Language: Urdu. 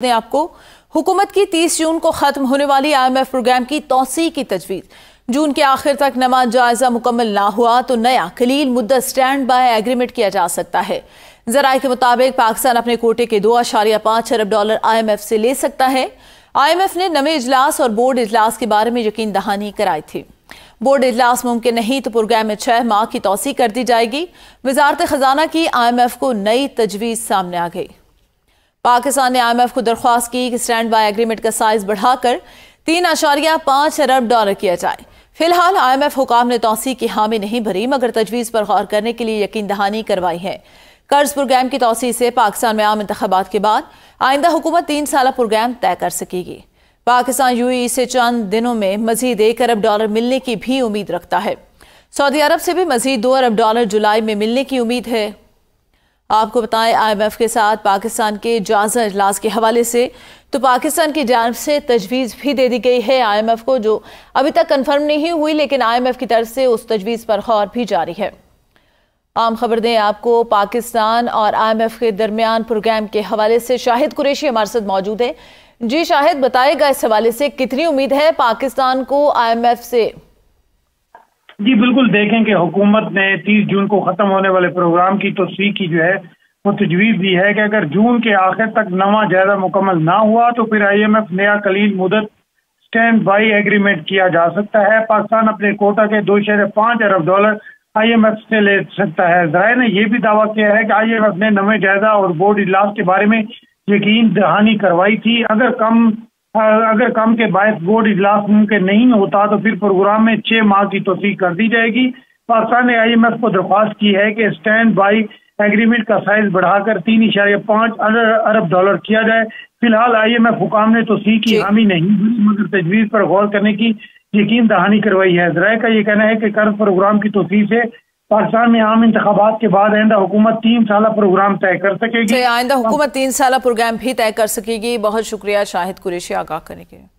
نے آپ کو حکومت کی 30 جون کو ختم ہونے والی IMF پروگرام کی توسیع کی تجویز۔ جون کے آخر تک نما جائزہ مکمل نہ ہوا تو نیا قلیل مدت سٹینڈ بائی ایگریمنٹ کیا جا سکتا ہے۔ ذرائع کے مطابق پاکستان اپنے کوٹے کے 2.5 ارب ڈالر IMF سے لے سکتا ہے۔ IMF نے نئے اجلاس اور بورڈ اجلاس کے بارے میں یقین دہانی کرائی تھی۔ بورڈ اجلاس ممکن نہیں تو پروگرام میں 6 ماہ کی توسیع کر دی جائے گی۔ وزارت خزانہ کی IMF کو نئی تجویز سامنے آ گئی۔ پاکستان نے IMF کو درخواست کی کہ سٹینڈ بائی ایگریمنٹ کا سائز بڑھا کر 3.5 ارب ڈالر کیا جائے۔ فی الحال IMF حکام نے توسیع کی حامی نہیں بھری مگر تجویز پر غور کرنے کے لیے یقین دہانی کروائی ہے۔ قرض پروگرام کی توسیع سے پاکستان میں عام انتخابات کے بعد آئندہ حکومت 3 سالہ پروگرام طے کر سکے گی۔ پاکستان UAE سے چند دنوں میں مزید 1 ارب ڈالر ملنے کی بھی امید رکھتا ہے۔ سعودی عرب سے بھی مزید 2 ارب ڈالر جولائی میں ملنے کی امید ہے۔ آپ کو بتائیں IMF کے ساتھ پاکستان کے جائزہ اجلاس کے حوالے سے تو پاکستان کی جانب سے تجویز بھی دے دی گئی ہے IMF کو، جو ابھی تک کنفرم نہیں ہوئی لیکن IMF کی طرف سے اس تجویز پر غور بھی جاری ہے۔ عام خبر دیں آپ کو، پاکستان اور IMF کے درمیان پروگرام کے حوالے سے شاہد قریشی ہمارے ساتھ موجود ہے۔ جی شاہد، بتائے گا اس حوالے سے کتنی امید ہے پاکستان کو IMF سے؟ جی بالکل، دیکھیں کہ حکومت نے 30 جون کو ختم ہونے والے پروگرام کی توسیع کی جو ہے وہ تجویز دی ہے کہ اگر جون کے آخر تک نواں جائزہ مکمل نہ ہوا تو پھر IMF نیا قلیل مدت سٹینڈ بائی ایگریمنٹ کیا جا سکتا ہے۔ پاکستان اپنے کوٹا کے 2.5 ارب ڈالر IMF سے لے سکتا ہے۔ ذرائع نے یہ بھی دعویٰ کیا ہے کہ IMF نے نئے جائزہ اور بورڈ اجلاس کے بارے میں یقین دہانی کروائی تھی۔ اگر کم کے باعث بورڈ اجلاس ممکن نہیں ہوتا تو پھر پروگرام میں 6 ماہ کی توسیع کر دی جائے گی۔ پاکستان نے IMF کو درخواست کی ہے کہ سٹینڈ بائی ایگریمنٹ کا سائز بڑھا کر 3.5 ارب ڈالر کیا جائے۔ فی الحال IMF حکام نے توسیع کی حامی نہیں بھری مگر تجویز پر غور کرنے کی یقین دہانی کروائی ہے۔ ذرائع کا یہ کہنا ہے کہ قرض پروگرام کی توسیع سے پاکستان میں عام انتخابات کے بعد آئندہ حکومت 3 سالہ پروگرام طے کر سکے گی۔ آئندہ حکومت 3 سالہ پروگرام بھی طے کر سکے گی۔ بہت شکریہ شاہد قریشی آگاہ کرنے کے لیے۔